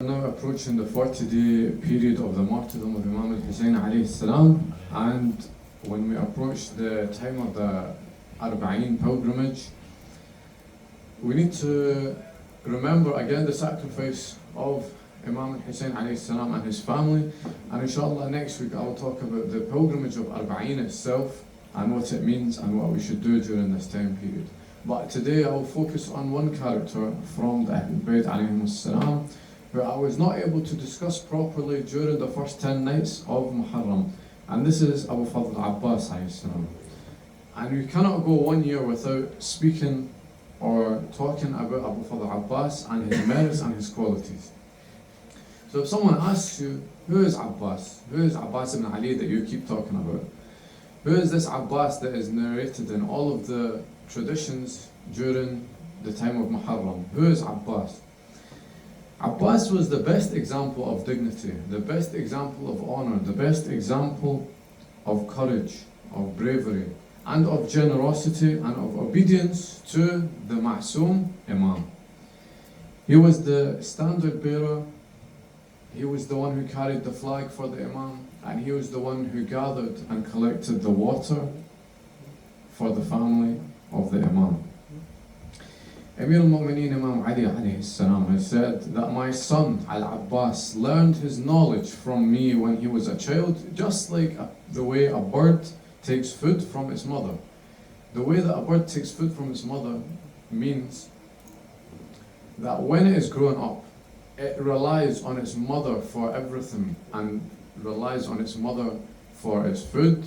Now approaching the 40-day period of the martyrdom of Imam al-Hussein alayhi salam, and when we approach the time of the Arba'een pilgrimage, we need to remember again the sacrifice of Imam al-Hussein alayhi salam and his family, and inshallah next week I'll talk about the pilgrimage of Arba'een itself and what it means and what we should do during this time period. But today I'll focus on one character from the Ahlul Bayt alayhi salam who I was not able to discuss properly during the first 10 nights of Muharram, and this is Abu Fadhl al-Abbas alayhi salam. And you cannot go 1 year without speaking or talking about Abu Fadhl al-Abbas and his merits and his qualities. So if someone asks you, who is Abbas? Who is Abbas ibn Ali that you keep talking about? Who is this Abbas that is narrated in all of the traditions during the time of Muharram? Who is Abbas? Abbas was the best example of dignity, the best example of honor, the best example of courage, of bravery, and of generosity and of obedience to the Ma'soom Imam. He was the standard bearer, he was the one who carried the flag for the Imam, and he was the one who gathered and collected the water for the family of the Imam. Amir al-Mu'mineen Imam Ali alayhi salam has said that my son al-Abbas learned his knowledge from me when he was a child, just like the way a bird takes food from its mother. The way that a bird takes food from its mother means that when it is growing up, it relies on its mother for everything and relies on its mother for its food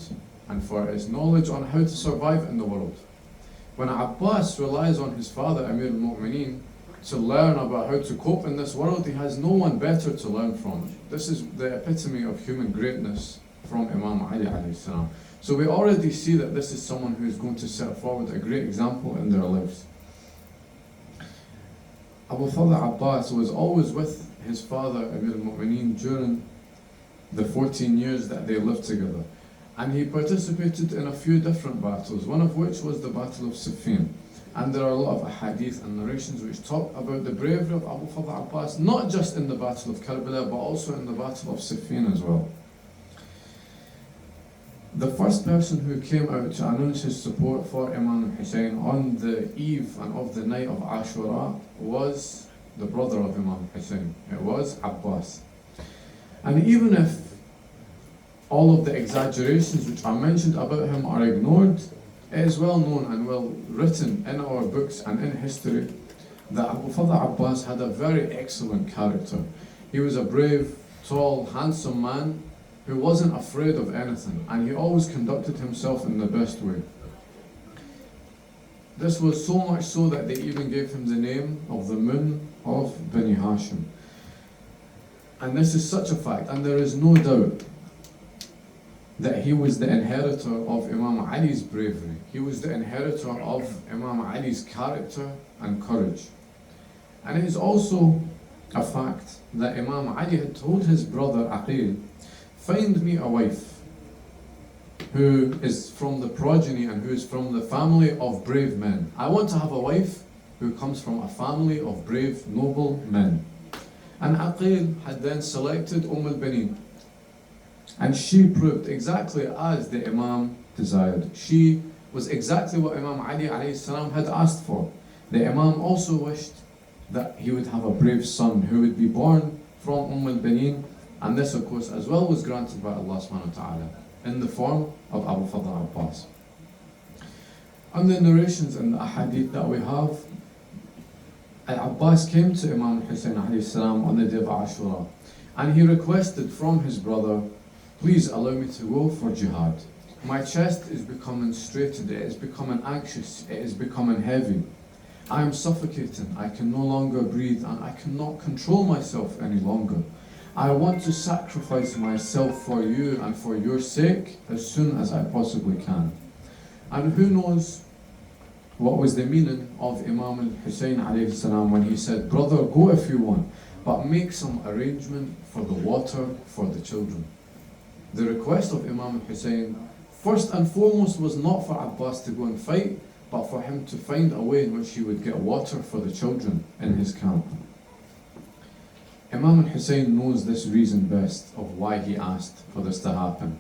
and for its knowledge on how to survive in the world. When Abbas relies on his father, Amir al-Mu'mineen, to learn about how to cope in this world, he has no one better to learn from. This is the epitome of human greatness from Imam Ali alayhi salam. So we already see that this is someone who is going to set forward a great example in their lives. Abu Fadhl Abbas was always with his father, Amir al-Mu'mineen, during the 14 years that they lived together. And he participated in a few different battles, one of which was the Battle of Siffin. And there are a lot of ahadith and narrations which talk about the bravery of Abu Fadhl Abbas, not just in the Battle of Karbala, but also in the Battle of Siffin as well. The first person who came out to announce his support for Imam Hussein on the eve and of the night of Ashura was the brother of Imam Hussein. It was Abbas. And even if all of the exaggerations which are mentioned about him are ignored, it is well known and well written in our books and in history that Abu Fadhl Abbas had a very excellent character. He was a brave, tall, handsome man who wasn't afraid of anything, and he always conducted himself in the best way. This was so much so that they even gave him the name of the Moon of Bani Hashim. And this is such a fact, and there is no doubt that he was the inheritor of Imam Ali's bravery. He was the inheritor of Imam Ali's character and courage. And it is also a fact that Imam Ali had told his brother Aqil, find me a wife who is from the progeny and who is from the family of brave men. I want to have a wife who comes from a family of brave, noble men. And Aqil had then selected al-Banin. And she proved exactly as the Imam desired. She was exactly what Imam Ali alayhi salam had asked for. The Imam also wished that he would have a brave son who would be born from al-Banin, and this of course as well was granted by Allah subhanahu wa ta'ala in the form of Abu Fadhl Abbas. On the narrations and the ahadith that we have, al-Abbas came to Imam Hussein alayhi salam on the day of Ashura, and he requested from his brother, please allow me to go for jihad. My chest is becoming straightened, it is becoming anxious, it is becoming heavy. I am suffocating, I can no longer breathe, and I cannot control myself any longer. I want to sacrifice myself for you and for your sake as soon as I possibly can. And who knows what was the meaning of Imam al-Hussein alayhi salam when he said, brother, go if you want, but make some arrangement for the water for the children. The request of Imam al-Hussein, first and foremost, was not for Abbas to go and fight, but for him to find a way in which he would get water for the children in his camp. Imam al-Hussein knows this reason best of why he asked for this to happen.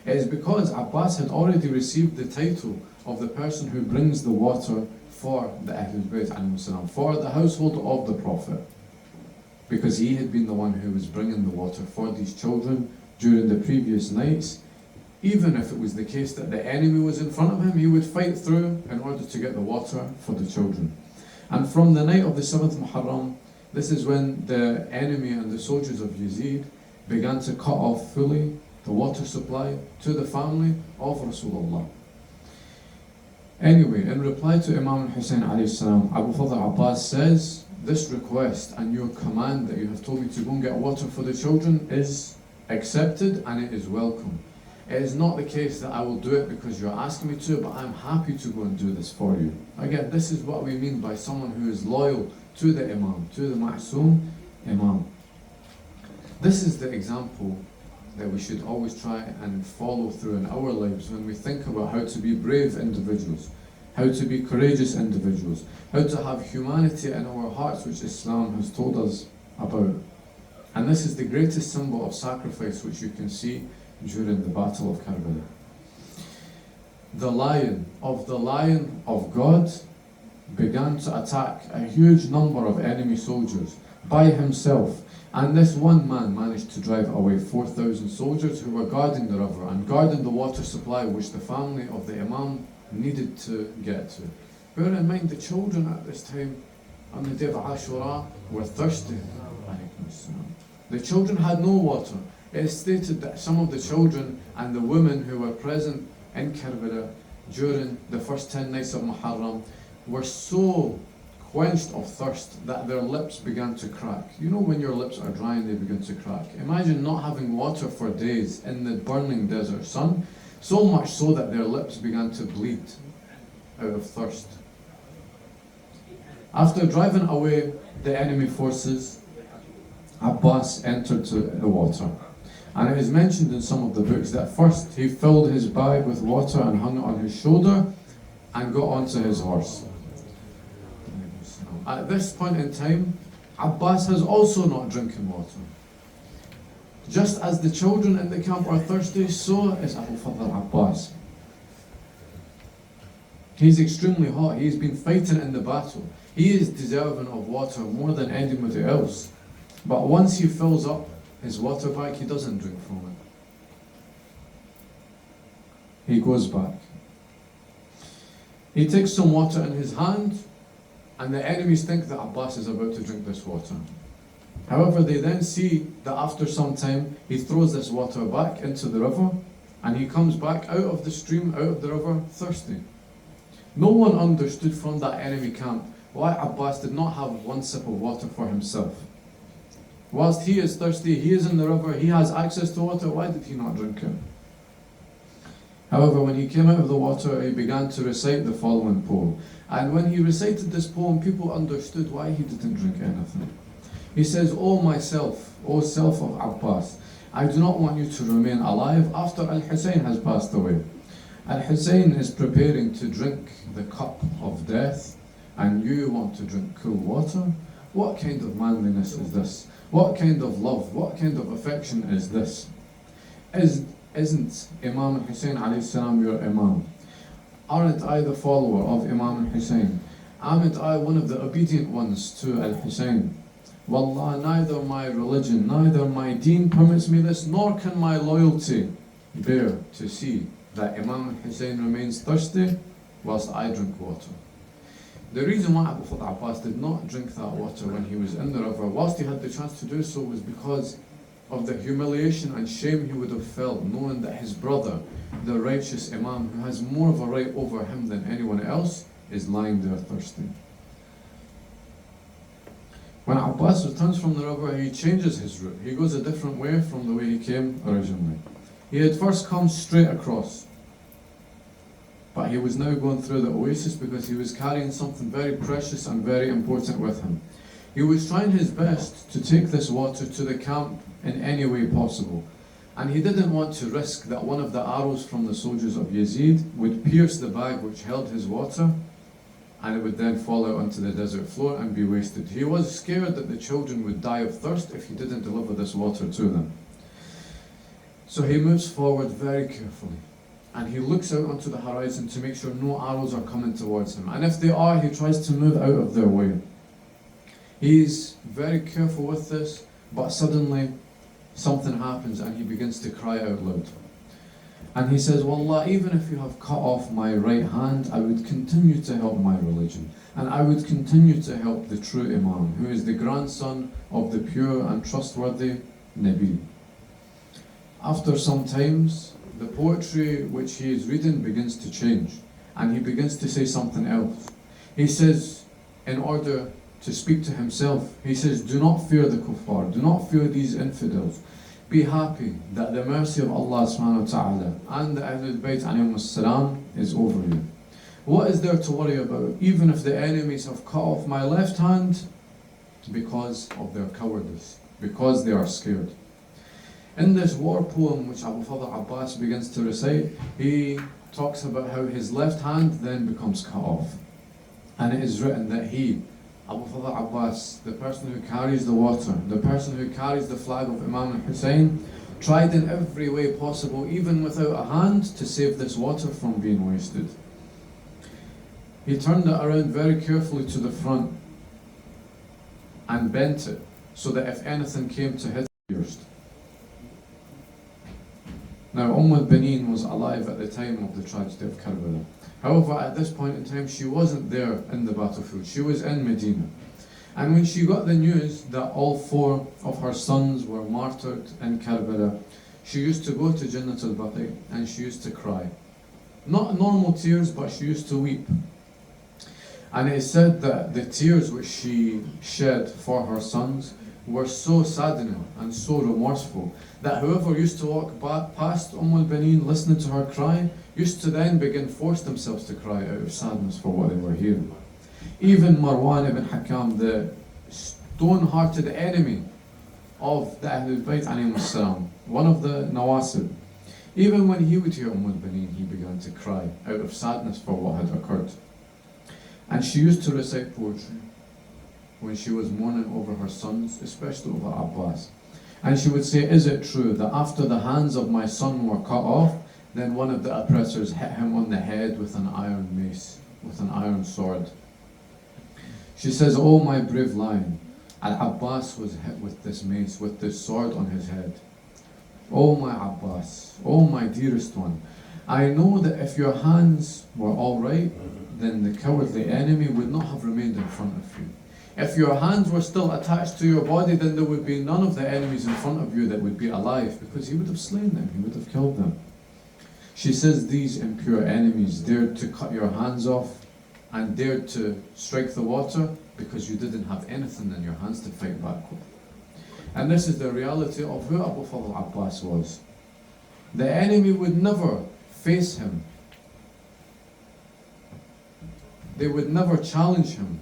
It is because Abbas had already received the title of the person who brings the water for the Ahlul Bayt alayhi salam, for the household of the Prophet. Because he had been the one who was bringing the water for these children during the previous nights. Even if it was the case that the enemy was in front of him, he would fight through in order to get the water for the children. And from the night of the 7th Muharram, this is when the enemy and the soldiers of Yazid began to cut off fully the water supply to the family of Rasulullah. Anyway, in reply to Imam al-Hussein alayhi salam, Abu Fadhl Abbas says, this request and your command that you have told me to go and get water for the children is accepted and it is welcome. It is not the case that I will do it because you're asking me to, but I'm happy to go and do this for you. Again, this is what we mean by someone who is loyal to the Imam, to the Ma'soom Imam. This is the example that we should always try and follow through in our lives when we think about how to be brave individuals, how to be courageous individuals, how to have humanity in our hearts, which Islam has told us about. And this is the greatest symbol of sacrifice which you can see during the Battle of Karbala. The lion of God began to attack a huge number of enemy soldiers by himself, and this one man managed to drive away 4,000 soldiers who were guarding the river and guarding the water supply which the family of the Imam needed to get to. Bear in mind, the children at this time on the day of Ashura were thirsty. The children had no water. It is stated that some of the children and the women who were present in Karbala during the first 10 nights of Muharram were so quenched of thirst that their lips began to crack. You know when your lips are dry and they begin to crack? Imagine not having water for days in the burning desert sun, so much so that their lips began to bleed out of thirst. After driving away the enemy forces, Abbas entered the water. And it is mentioned in some of the books that first he filled his bag with water and hung it on his shoulder and got onto his horse. At this point in time, Abbas has also not drinking water. Just as the children in the camp are thirsty, so is Abu Fadhl Abbas. He's extremely hot. He's been fighting in the battle. He is deserving of water more than anybody else. But once he fills up his water bag, he doesn't drink from it. He goes back. He takes some water in his hand, and the enemies think that Abbas is about to drink this water. However, they then see that after some time, he throws this water back into the river, and he comes back out of the stream, out of the river, thirsty. No one understood from that enemy camp why Abbas did not have one sip of water for himself. Whilst he is thirsty, he is in the river, he has access to water, why did he not drink it? However, when he came out of the water, he began to recite the following poem. And when he recited this poem, people understood why he didn't drink anything. He says, O myself, O self of Abbas, I do not want you to remain alive after al-Hussein has passed away. Al-Hussein is preparing to drink the cup of death, and you want to drink cool water? What kind of manliness is this? What kind of love, what kind of affection is this? Isn't Imam al-Hussein alayhi salam your Imam? Aren't I the follower of Imam al-Hussein? Aren't I one of the obedient ones to al-Hussein? Wallah, neither my religion, neither my deen permits me this, nor can my loyalty bear to see that Imam al-Hussein remains thirsty whilst I drink water. The reason why Abu Fadhl Abbas did not drink that water when he was in the river, whilst he had the chance to do so, was because of the humiliation and shame he would have felt knowing that his brother, the righteous Imam, who has more of a right over him than anyone else, is lying there thirsty. When Abbas returns from the river, he changes his route. He goes a different way from the way he came originally. He had first come straight across, but he was now going through the oasis because he was carrying something very precious and very important with him. He was trying his best to take this water to the camp in any way possible, and he didn't want to risk that one of the arrows from the soldiers of Yazid would pierce the bag which held his water and it would then fall out onto the desert floor and be wasted. He was scared that the children would die of thirst if he didn't deliver this water to them. So he moves forward very carefully, and he looks out onto the horizon to make sure no arrows are coming towards him. And if they are, he tries to move out of their way. He's very careful with this, but suddenly something happens and he begins to cry out loud. And he says, Wallah, even if you have cut off my right hand, I would continue to help my religion. And I would continue to help the true Imam, who is the grandson of the pure and trustworthy Nabi. After some times, the poetry which he is reading begins to change. And he begins to say something else. He says, in order to speak to himself, he says, do not fear the kuffar, do not fear these infidels. Be happy that the mercy of Allah subhanahu wa ta'ala and the Ahlul Bayt alayhim salam is over you. What is there to worry about, even if the enemies have cut off my left hand? Because of their cowardice, because they are scared. In this war poem which Abu Fadhl al-Abbas begins to recite, he talks about how his left hand then becomes cut off. And it is written that he, Abu Fadhl al-Abbas, the person who carries the water, the person who carries the flag of Imam al-Hussein, tried in every way possible, even without a hand, to save this water from being wasted. He turned it around very carefully to the front and bent it so that if anything came to hit it first. Now, al-Banin was alive at the time of the tragedy of Karbala. However, at this point in time, she wasn't there in the battlefield. She was in Medina. And when she got the news that all 4 of her sons were martyred in Karbala, she used to go to Jannat al-Baqi and she used to cry. Not normal tears, but she used to weep. And it is said that the tears which she shed for her sons were so saddening and so remorseful that whoever used to walk past al-Banin listening to her cry used to then force themselves to cry out of sadness for what they were hearing. Even Marwan ibn Hakam, the stone-hearted enemy of the Ahlul Bayt alayhim salam, one of the Nawasib, even when he would hear al-Banin, he began to cry out of sadness for what had occurred. And she used to recite poetry when she was mourning over her sons, especially over Abbas. And she would say, is it true that after the hands of my son were cut off, then one of the oppressors hit him on the head with an iron mace, with an iron sword? She says, oh my brave lion, al-Abbas was hit with this mace, with this sword on his head. Oh my Abbas, oh my dearest one, I know that if your hands were all right, then the cowardly enemy would not have remained in front of you. If your hands were still attached to your body, then there would be none of the enemies in front of you that would be alive, because he would have slain them, he would have killed them. She says these impure enemies dared to cut your hands off and dared to strike the water because you didn't have anything in your hands to fight back with. And this is the reality of who Abu Fadhl al-Abbas was. The enemy would never face him. They would never challenge him.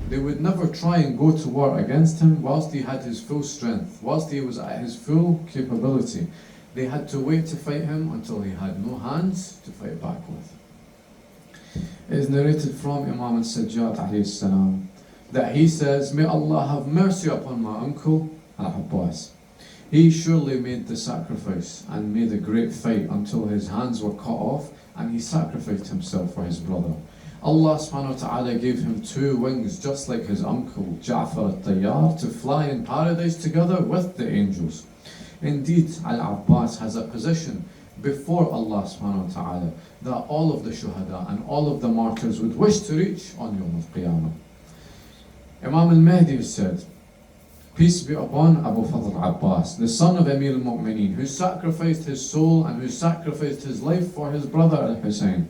They would never try and go to war against him whilst he had his full strength, whilst he was at his full capability. They had to wait to fight him until he had no hands to fight back with. It is narrated from Imam al-Sajjad alayhi salam that he says, may Allah have mercy upon my uncle al-Abbas. He surely made the sacrifice and made a great fight until his hands were cut off, and he sacrificed himself for his brother. Allah subhanahu wa ta'ala gave him 2 wings, just like his uncle Ja'far al-Tayyar, to fly in paradise together with the angels. Indeed, al-Abbas has a position before Allah subhanahu wa ta'ala that all of the shuhada and all of the martyrs would wish to reach on Yawm al-Qiyamah. Imam al-Mahdi said, peace be upon Abu Fadhl al-Abbas, the son of Amir al-Mu'mineen, who sacrificed his soul and who sacrificed his life for his brother al-Hussein.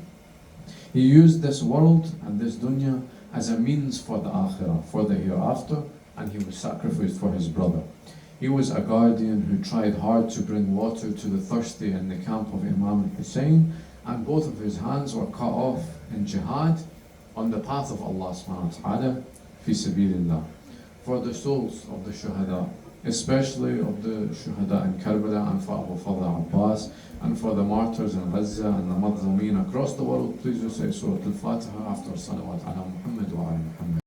He used this world and this dunya as a means for the akhirah, for the hereafter, and he was sacrificed for his brother. He was a guardian who tried hard to bring water to the thirsty in the camp of Imam al-Hussein, and both of his hands were cut off in jihad on the path of Allah subhanahu wa ta'ala, fi sabilillah, for the souls of the shuhada especially of the Shuhada in Karbala and for Abu Fadhl al-Abbas and for the martyrs in Gaza and the Mazlumin across the world. Please recite Surah Al-Fatiha after Salawat ala Muhammad wa ala Muhammad.